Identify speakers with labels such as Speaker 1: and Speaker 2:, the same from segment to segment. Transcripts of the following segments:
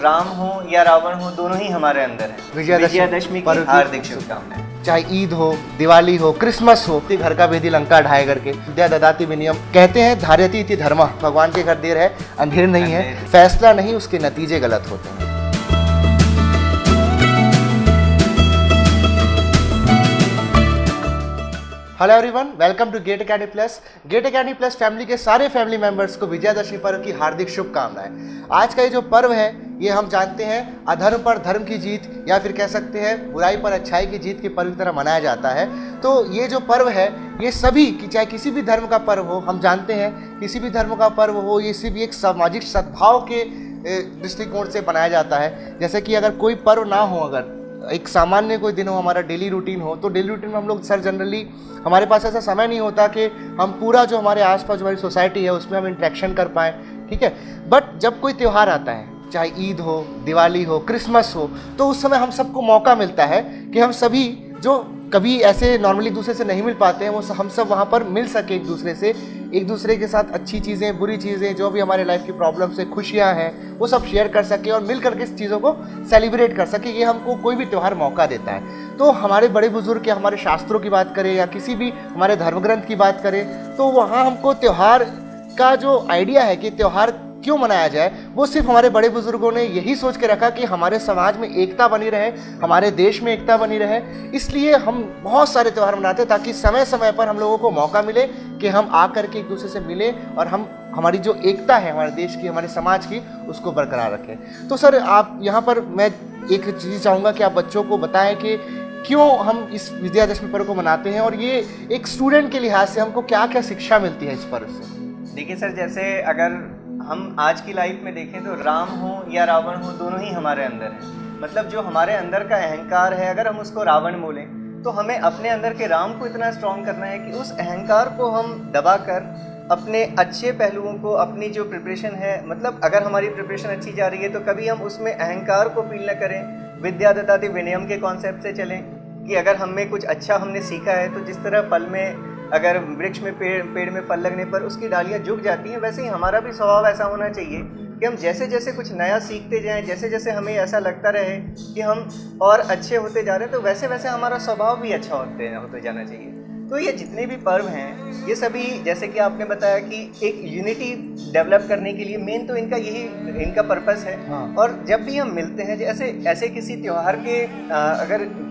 Speaker 1: राम हो या रावण हो, दोनों ही हमारे अंदर है। विजयादशमी की हार्दिक शुभकामनाएं।
Speaker 2: चाहे ईद हो, दिवाली हो, क्रिसमस हो, घर का भेदी लंका ढाए करके विद्या ददाति विनियम कहते हैं। धार्यति इति धर्मः, भगवान के घर देर है अंधेर नहीं है, फैसला नहीं उसके नतीजे गलत होते हैं। Hello everyone, welcome to gate academy plus. Gate academy plus family के सारे फैमिली मेंबर्स को विजयादशमी पर्व की हार्दिक शुभकामनाएं। आज का ये जो पर्व है ये हम जानते हैं अधर्म पर धर्म की जीत या फिर कह सकते हैं बुराई पर अच्छाई की जीत के पर्व की तरह मनाया जाता है। तो ये जो पर्व है ये सभी चाहे किसी भी धर्म का पर्व हो, हम जानते हैं किसी भी धर्म का पर्व हो ये सिर्फ एक सामाजिक सद्भाव के दृष्टिकोण से बनाया जाता है। जैसे कि अगर कोई पर्व ना हो, अगर एक सामान्य कोई दिन हो, हमारा डेली रूटीन हो, तो डेली रूटीन में हम लोग सर जनरली हमारे पास ऐसा समय नहीं होता कि हम पूरा जो हमारे आसपास जो हमारी सोसाइटी है उसमें हम इंटरेक्शन कर पाएँ, ठीक है। बट जब कोई त्यौहार आता है, चाहे ईद हो, दिवाली हो, क्रिसमस हो, तो उस समय हम सबको मौका मिलता है कि हम सभी जो कभी ऐसे नॉर्मली दूसरे से नहीं मिल पाते हैं वो हम सब वहाँ पर मिल सके एक दूसरे के साथ अच्छी चीज़ें, बुरी चीज़ें, जो भी हमारे लाइफ की प्रॉब्लम्स है, खुशियाँ हैं, वो सब शेयर कर सके और मिल करके इस चीज़ों को सेलिब्रेट कर सके। ये हमको कोई भी त्यौहार मौका देता है। तो हमारे बड़े बुजुर्ग या हमारे शास्त्रों की बात करें या किसी भी हमारे धर्मग्रंथ की बात करें तो वहाँ हमको त्यौहार का जो आइडिया है कि त्यौहार क्यों मनाया जाए, वो सिर्फ हमारे बड़े बुजुर्गों ने यही सोच के रखा कि हमारे समाज में एकता बनी रहे, हमारे देश में एकता बनी रहे। इसलिए हम बहुत सारे त्यौहार मनाते हैं ताकि समय समय पर हम लोगों को मौका मिले कि हम आकर के एक दूसरे से मिले और हम हमारी जो एकता है हमारे देश की, हमारे समाज की, उसको बरकरार रखें। तो सर आप यहाँ पर मैं एक चीज़ चाहूँगा कि आप बच्चों को बताएं कि क्यों हम इस विजयादशमी पर्व को मनाते हैं और ये एक स्टूडेंट के लिहाज से हमको क्या क्या शिक्षा मिलती है इस पर्व से।
Speaker 1: देखिए सर, जैसे अगर हम आज की लाइफ में देखें तो राम हो या रावण हो, दोनों ही हमारे अंदर है। मतलब जो हमारे अंदर का अहंकार है, अगर हम उसको रावण बोलें तो हमें अपने अंदर के राम को इतना स्ट्रॉन्ग करना है कि उस अहंकार को हम दबाकर अपने अच्छे पहलुओं को, अपनी जो प्रिपरेशन है, मतलब अगर हमारी प्रिपरेशन अच्छी जा रही है तो कभी हम उसमें अहंकार को फील न करें। विद्या ददाति विनयम के कॉन्सेप्ट से चलें कि अगर हमें कुछ अच्छा हमने सीखा है तो जिस तरह फल में, अगर वृक्ष में पेड़ में फल लगने पर उसकी डालियाँ झुक जाती हैं, वैसे ही हमारा भी स्वभाव ऐसा होना चाहिए कि हम जैसे जैसे कुछ नया सीखते जाएं, जैसे जैसे हमें ऐसा लगता रहे कि हम और अच्छे होते जा रहे हैं, तो वैसे वैसे हमारा स्वभाव भी अच्छा होते जाना चाहिए। तो ये जितने भी पर्व हैं ये सभी, जैसे कि आपने बताया कि एक यूनिटी डेवलप करने के लिए मेन तो इनका पर्पस है। हाँ। और जब भी हम मिलते हैं, जैसे ऐसे किसी त्यौहार के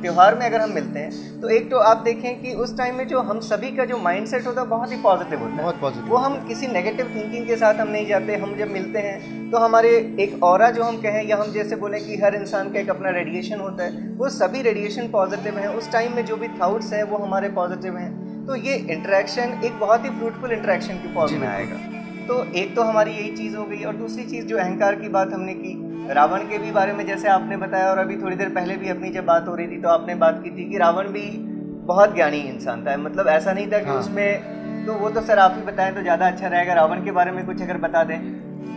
Speaker 1: त्यौहार में अगर हम मिलते हैं तो एक तो आप देखें कि उस टाइम में जो हम सभी का जो माइंडसेट होता है बहुत ही पॉजिटिव होता है, बहुत पॉजिटिव। वो हम किसी नेगेटिव थिंकिंग के साथ हम नहीं जाते। हम जब मिलते हैं तो हमारे एक ऑरा जो हम कहें या हम जैसे बोलें कि हर इंसान का एक अपना रेडिएशन होता है, वो सभी रेडिएशन पॉजिटिव हैं। उस टाइम में जो भी थाट्स हैं वो हमारे पॉजिटिव हैं। तो ये इंटरेक्शन एक बहुत ही फ्रूटफुल इंटरेक्शन की फॉर्म में आएगा। तो एक तो हमारी यही चीज़ हो गई। और दूसरी चीज़ जो अहंकार की बात हमने की, रावण के भी बारे में जैसे आपने बताया, और अभी थोड़ी देर पहले भी अपनी जब बात हो रही थी तो आपने बात की थी कि रावण भी बहुत ज्ञानी इंसान था। मतलब ऐसा नहीं था कि उसमें, तो वो तो सर आप ही बताएं तो ज़्यादा अच्छा रहेगा। रावण के बारे में कुछ अगर बता दें।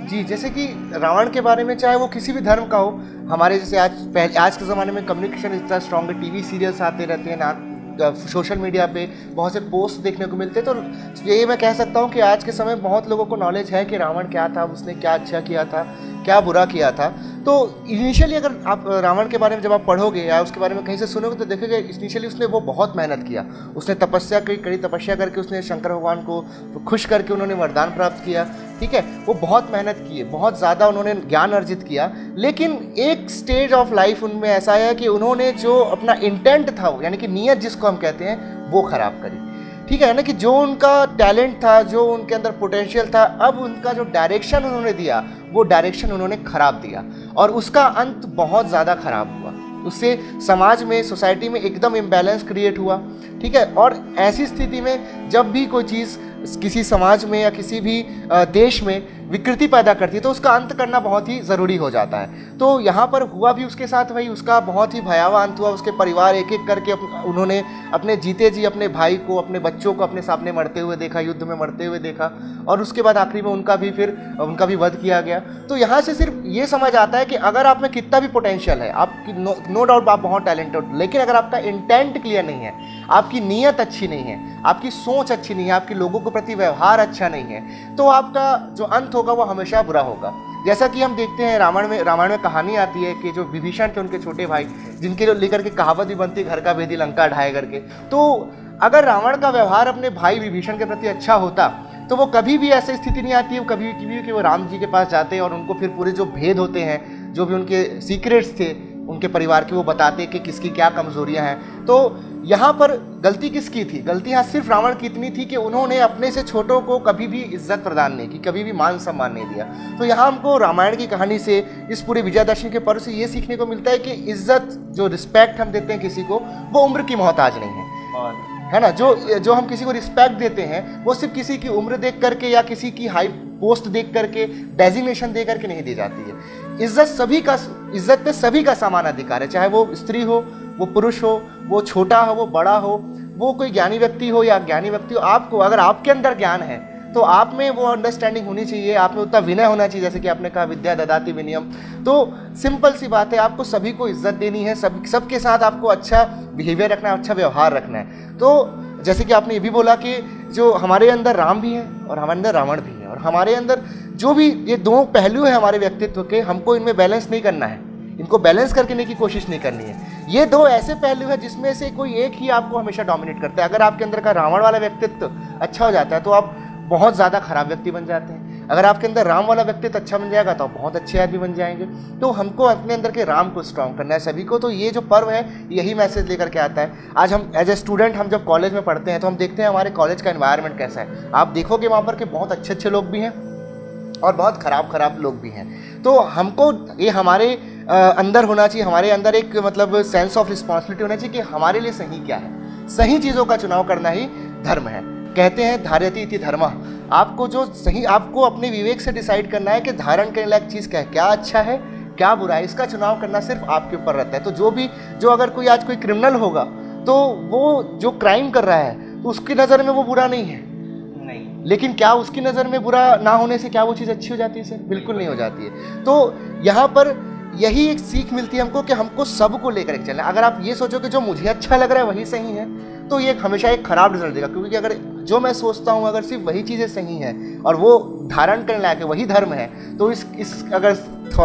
Speaker 2: जी, जैसे कि रावण के बारे में, चाहे वो किसी भी धर्म का हो, हमारे जैसे आज के ज़माने में कम्युनिकेशन इतना स्ट्रॉन्ग है, टीवी सीरियल्स आते रहते हैं ना, सोशल मीडिया पे बहुत से पोस्ट देखने को मिलते हैं। तो ये मैं कह सकता हूँ कि आज के समय बहुत लोगों को नॉलेज है कि रावण क्या था, उसने क्या अच्छा किया था, क्या बुरा किया था। तो इनिशियली अगर आप रावण के बारे में जब आप पढ़ोगे या उसके बारे में कहीं से सुनोगे तो देखेंगे इनिशियली उसने वो बहुत मेहनत किया। उसने तपस्या की, कड़ी तपस्या करके उसने शंकर भगवान को खुश करके उन्होंने वरदान प्राप्त किया, ठीक है। वो बहुत मेहनत की है, बहुत ज़्यादा उन्होंने ज्ञान अर्जित किया। लेकिन एक स्टेज ऑफ लाइफ उनमें ऐसा है कि उन्होंने जो अपना इंटेंट था, यानी कि नीयत जिसको हम कहते हैं, वो ख़राब करी, ठीक है ना। कि जो उनका टैलेंट था, जो उनके अंदर पोटेंशियल था, अब उनका जो डायरेक्शन उन्होंने दिया वो डायरेक्शन उन्होंने ख़राब दिया और उसका अंत बहुत ज़्यादा ख़राब हुआ। उससे समाज में, सोसाइटी में एकदम इम्बैलेंस क्रिएट हुआ, ठीक है। और ऐसी स्थिति में जब भी कोई चीज़ किसी समाज में या किसी भी देश में विकृति पैदा करती है तो उसका अंत करना बहुत ही ज़रूरी हो जाता है। तो यहाँ पर हुआ भी उसके साथ वही, उसका बहुत ही भयावह अंत हुआ। उसके परिवार एक एक करके उन्होंने अपने जीते जी अपने भाई को, अपने बच्चों को अपने सामने मरते हुए देखा, युद्ध में मरते हुए देखा, और उसके बाद आखिरी में उनका भी वध किया गया। तो यहाँ से सिर्फ ये समझ आता है कि अगर आप में कितना भी पोटेंशियल है, आपकी नो डाउट आप बहुत टैलेंटेड, लेकिन अगर आपका इंटेंट क्लियर नहीं है, आपकी नीयत अच्छी नहीं है, आपकी सोच अच्छी नहीं है, आपकी लोगों के प्रति व्यवहार अच्छा नहीं है, तो आपका जो अंत होगा वो हमेशा बुरा होगा। जैसा कि हम देखते हैं रामायण में कहानी आती है कि जो विभीषण थे उनके छोटे भाई, जिनके लेकर के कहावत भी बनती है, घर का भेदी लंका ढाए करके। तो अगर रावण का व्यवहार अपने भाई विभीषण के प्रति अच्छा होता तो वो कभी भी ऐसी स्थिति नहीं आती है कभी भी कि वो राम जी के पास जाते और उनको फिर पूरे जो भेद होते हैं, जो भी उनके सीक्रेट्स थे उनके परिवार के, वो बताते कि किसकी क्या कमजोरियां हैं। तो यहाँ पर गलती किसकी थी? गलती यहाँ सिर्फ रावण की इतनी थी कि उन्होंने अपने से छोटों को कभी भी इज्जत प्रदान नहीं की, कभी भी मान सम्मान नहीं दिया। तो यहाँ हमको रामायण की कहानी से, इस पूरे विजयादशमी के पर्व से ये सीखने को मिलता है कि इज्जत, जो रिस्पेक्ट हम देते हैं किसी को, वो उम्र की मोहताज नहीं है ना। जो हम किसी को रिस्पेक्ट देते हैं वो सिर्फ किसी की उम्र देख करके या किसी की हाई पोस्ट देख करके, डेजिग्नेशन दे करके नहीं दी जाती है। इज्जत पे सभी का समान अधिकार है, चाहे वो स्त्री हो, वो पुरुष हो, वो छोटा हो, वो बड़ा हो, वो कोई ज्ञानी व्यक्ति हो या अज्ञानी व्यक्ति हो। आपको अगर आपके अंदर ज्ञान है तो आप में वो अंडरस्टैंडिंग होनी चाहिए, आप में उतना विनय होना चाहिए, जैसे कि आपने कहा विद्या ददाति विनयम। तो सिंपल सी बात है, आपको सभी को इज्जत देनी है, सबके साथ आपको अच्छा बिहेवियर रखना है, अच्छा व्यवहार रखना है। तो जैसे कि आपने ये भी बोला कि जो हमारे अंदर राम भी है और हमारे अंदर रावण भी है, और हमारे अंदर जो भी ये दो पहलू है हमारे व्यक्तित्व के, हमको इनमें बैलेंस नहीं करना है, इनको बैलेंस करने की कोशिश नहीं करनी है। ये दो ऐसे पहलू है जिसमें से कोई एक ही आपको हमेशा डोमिनेट करता है। अगर आपके अंदर का रावण वाला व्यक्तित्व अच्छा हो जाता है तो आप बहुत ज़्यादा खराब व्यक्ति बन जाते हैं। अगर आपके अंदर राम वाला व्यक्तित्व अच्छा बन जाएगा तो आप बहुत अच्छे आदमी बन जाएंगे। तो हमको अपने अंदर के राम को स्ट्रॉन्ग करना है सभी को। तो ये जो पर्व है यही मैसेज लेकर के आता है। आज हम एज ए स्टूडेंट, हम जब कॉलेज में पढ़ते हैं तो हम देखते हैं हमारे कॉलेज का एनवायरनमेंट कैसा है। आप देखोगे वहाँ पर के बहुत अच्छे अच्छे लोग भी हैं और बहुत खराब लोग भी हैं। तो हमको ये हमारे अंदर होना चाहिए, हमारे अंदर एक मतलब सेंस ऑफ रिस्पॉन्सिबिलिटी होना चाहिए कि हमारे लिए सही क्या है। सही चीज़ों का चुनाव करना ही धर्म है। कहते हैं धार्यति इति धर्मः। आपको जो सही, आपको अपने विवेक से डिसाइड करना है कि धारण करने लायक चीज़ क्या है, क्या अच्छा है क्या बुरा है, इसका चुनाव करना सिर्फ आपके ऊपर रहता है। तो जो अगर कोई आज कोई क्रिमिनल होगा तो वो जो क्राइम कर रहा है तो उसकी नज़र में वो बुरा नहीं है, लेकिन क्या उसकी नज़र में बुरा ना होने से क्या वो चीज़ अच्छी हो जाती है? सर बिल्कुल नहीं हो जाती है। तो यहाँ पर यही एक सीख मिलती है हमको कि हमको सबको लेकर चलना है। अगर आप ये सोचो कि जो मुझे अच्छा लग रहा है वही सही है तो ये हमेशा एक खराब रिजल्ट देगा, क्योंकि अगर जो मैं सोचता हूँ अगर सिर्फ वही चीज़ें सही हैं और वो धारण करने लायक है, वही धर्म है, तो अगर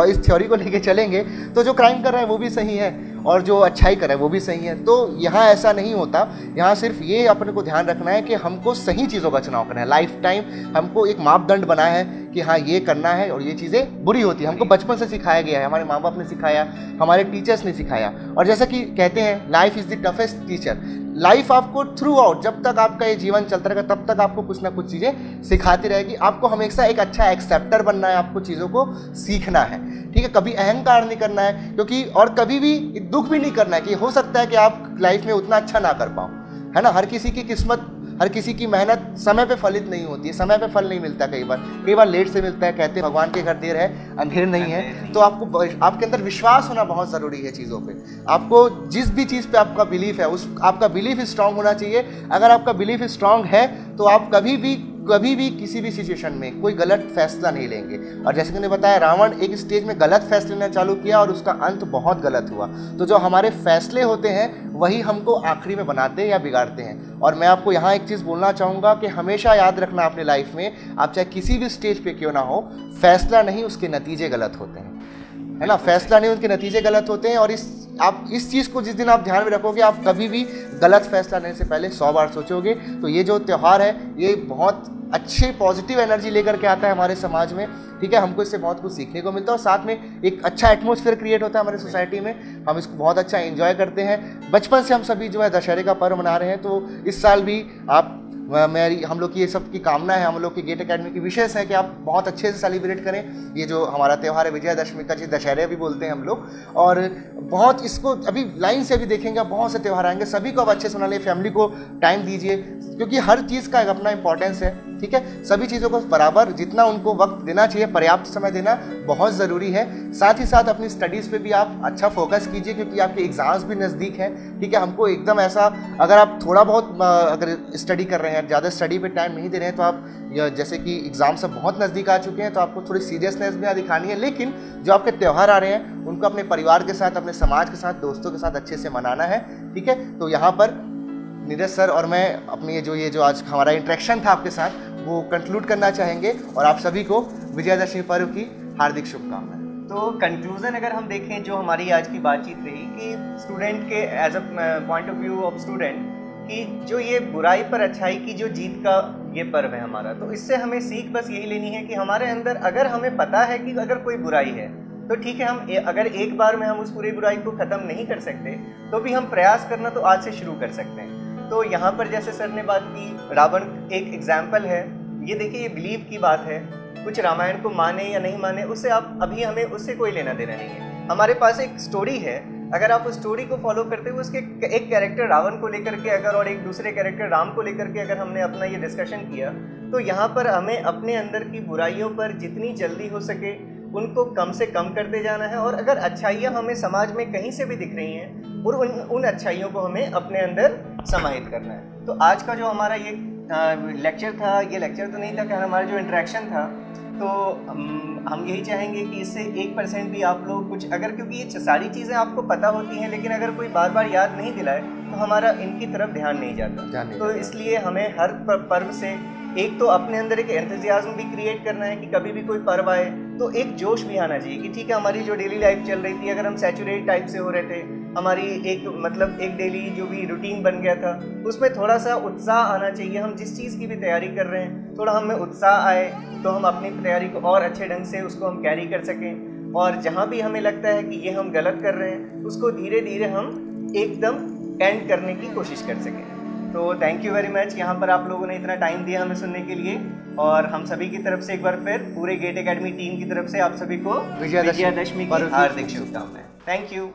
Speaker 2: इस थ्योरी को लेके चलेंगे तो जो क्राइम कर रहा है वो भी सही है और जो अच्छाई कर रहा है वो भी सही है। तो यहाँ ऐसा नहीं होता। यहाँ सिर्फ ये अपने को ध्यान रखना है कि हमको सही चीज़ों का चुनाव करना है। लाइफ टाइम हमको एक मापदंड बनाया है कि हाँ ये करना है और ये चीज़ें बुरी होती है। हमको बचपन से सिखाया गया है, हमारे माँ बाप ने सिखाया, हमारे टीचर्स ने सिखाया। और जैसा कि कहते हैं life is the toughest teacher. Life आपको थ्रू आउट, जब तक आपका ये जीवन चलता रहेगा तब तक आपको कुछ ना कुछ चीज़ें सिखाती रहेगी। आपको हमेशा एक अच्छा एक्सेप्टर बनना है, आपको चीज़ों को सीखना है, ठीक है। कभी अहंकार नहीं करना है, क्योंकि और कभी भी दुख भी नहीं करना है कि हो सकता है कि आप लाइफ में उतना अच्छा ना कर पाओ, है ना। हर किसी की किस्मत, हर किसी की मेहनत समय पे फलित नहीं होती है, समय पे फल नहीं मिलता। कई बार लेट से मिलता है। कहते हैं भगवान के घर देर है अंधेर नहीं है। तो आपको आपके अंदर विश्वास होना बहुत ज़रूरी है चीज़ों पे। आपको जिस भी चीज़ पे आपका बिलीफ है उस आपका बिलीफ स्ट्रांग होना चाहिए। अगर आपका बिलीफ स्ट्रांग है तो आप कभी भी किसी भी सिचुएशन में कोई गलत फैसला नहीं लेंगे। और जैसे कि मैंने बताया, रावण एक स्टेज में गलत फैसले लेना चालू किया और उसका अंत बहुत गलत हुआ। तो जो हमारे फैसले होते हैं वही हमको आखिरी में बनाते हैं या बिगाड़ते हैं। और मैं आपको यहाँ एक चीज़ बोलना चाहूँगा कि हमेशा याद रखना अपने लाइफ में, आप चाहे किसी भी स्टेज पे क्यों ना हो, फैसला नहीं उसके नतीजे गलत होते हैं, है ना। फैसला नहीं उनके नतीजे गलत होते हैं। और आप इस चीज़ को जिस दिन आप ध्यान में रखोगे, आप कभी भी गलत फैसला लेने से पहले 100 बार सोचोगे। तो ये जो त्यौहार है ये बहुत अच्छे पॉजिटिव एनर्जी लेकर के आता है हमारे समाज में, ठीक है। हमको इससे बहुत कुछ सीखने को मिलता है और साथ में एक अच्छा एटमॉस्फेयर क्रिएट होता है हमारे सोसाइटी में। हम इसको बहुत अच्छा एंजॉय करते हैं। बचपन से हम सभी जो है दशहरे का पर्व मना रहे हैं। तो इस साल भी हम लोग की ये सब की कामना है, हम लोग की गेट एकेडमी की विशेष है कि आप बहुत अच्छे से सेलिब्रेट करें ये जो हमारा त्यौहार है विजयादशमी का, जिसे दशहरे भी बोलते हैं हम लोग। और बहुत इसको अभी लाइन से अभी देखेंगे, बहुत से त्यौहार आएंगे, सभी को अब अच्छे से मना लीजिए, फैमिली को टाइम दीजिए, क्योंकि हर चीज़ का एक अपना इंपॉर्टेंस है, ठीक है। सभी चीज़ों को बराबर जितना उनको वक्त देना चाहिए, पर्याप्त समय देना बहुत ज़रूरी है। साथ ही साथ अपनी स्टडीज़ पे भी आप अच्छा फोकस कीजिए, क्योंकि आपके एग्ज़ाम्स भी नज़दीक हैं, ठीक है। हमको एकदम ऐसा, अगर आप थोड़ा बहुत अगर स्टडी कर रहे हैं, ज़्यादा स्टडी पे टाइम नहीं दे रहे हैं, तो आप जैसे कि एग्ज़ाम सब बहुत नज़दीक आ चुके हैं, तो आपको थोड़ी सीरियसनेस भी दिखानी है। लेकिन जो आपके त्यौहार आ रहे हैं उनको अपने परिवार के साथ, अपने समाज के साथ, दोस्तों के साथ अच्छे से मनाना है, ठीक है। तो यहाँ पर नीरज सर और मैं अपनी ये जो आज हमारा इंटरेक्शन था आपके साथ वो कंक्लूड करना चाहेंगे और आप सभी को विजयादशमी पर्व की हार्दिक शुभकामनाएं।
Speaker 1: तो कंक्लूजन अगर हम देखें जो हमारी आज की बातचीत रही कि स्टूडेंट के as a point of view of student कि जो ये बुराई पर अच्छाई की जो जीत का ये पर्व है हमारा, तो इससे हमें सीख बस यही लेनी है कि हमारे अंदर अगर हमें पता है कि अगर कोई बुराई है तो ठीक है, हम अगर एक बार में हम उस पूरी बुराई को ख़त्म नहीं कर सकते तो भी हम प्रयास करना तो आज से शुरू कर सकते हैं। तो यहाँ पर जैसे सर ने बात की, रावण एक एग्जाम्पल है। ये देखिए, ये बिलीव की बात है, कुछ रामायण को माने या नहीं माने उससे आप अभी हमें उससे कोई लेना देना नहीं है। हमारे पास एक स्टोरी है, अगर आप उस स्टोरी को फॉलो करते हुए उसके एक कैरेक्टर रावण को लेकर के अगर और एक दूसरे कैरेक्टर राम को लेकर के अगर हमने अपना ये डिस्कशन किया तो यहाँ पर हमें अपने अंदर की बुराइयों पर जितनी जल्दी हो सके उनको कम से कम करते जाना है, और अगर अच्छाइयाँ हमें समाज में कहीं से भी दिख रही हैं और उन अच्छाइयों को हमें अपने अंदर समाहित करना है। तो आज का जो हमारा ये लेक्चर था, ये लेक्चर तो नहीं था कि हमारा जो इंटरेक्शन था, तो हम यही चाहेंगे कि इससे 1% भी आप लोग कुछ अगर, क्योंकि ये सारी चीज़ें आपको पता होती हैं लेकिन अगर कोई बार बार याद नहीं दिलाए तो हमारा इनकी तरफ ध्यान नहीं जाता। तो इसलिए हमें हर पर्व से एक तो अपने अंदर एक एंथुसियाज्म भी क्रिएट करना है कि कभी भी कोई पर्व आए तो एक जोश भी आना चाहिए कि ठीक है, हमारी जो डेली लाइफ चल रही थी, अगर हम सैचुरेट टाइप से हो रहे थे, हमारी एक डेली जो भी रूटीन बन गया था उसमें थोड़ा सा उत्साह आना चाहिए। हम जिस चीज़ की भी तैयारी कर रहे हैं थोड़ा हमें उत्साह आए तो हम अपनी तैयारी को और अच्छे ढंग से उसको हम कैरी कर सकें, और जहाँ भी हमें लगता है कि ये हम गलत कर रहे हैं उसको धीरे धीरे हम एकदम एंड करने की कोशिश कर सकें। तो थैंक यू वेरी मच, यहाँ पर आप लोगों ने इतना टाइम दिया हमें सुनने के लिए, और हम सभी की तरफ से एक बार फिर पूरे गेट एकेडमी टीम की तरफ से आप सभी को विजयादशमी की हार्दिक शुभकामनाएं। Thank you.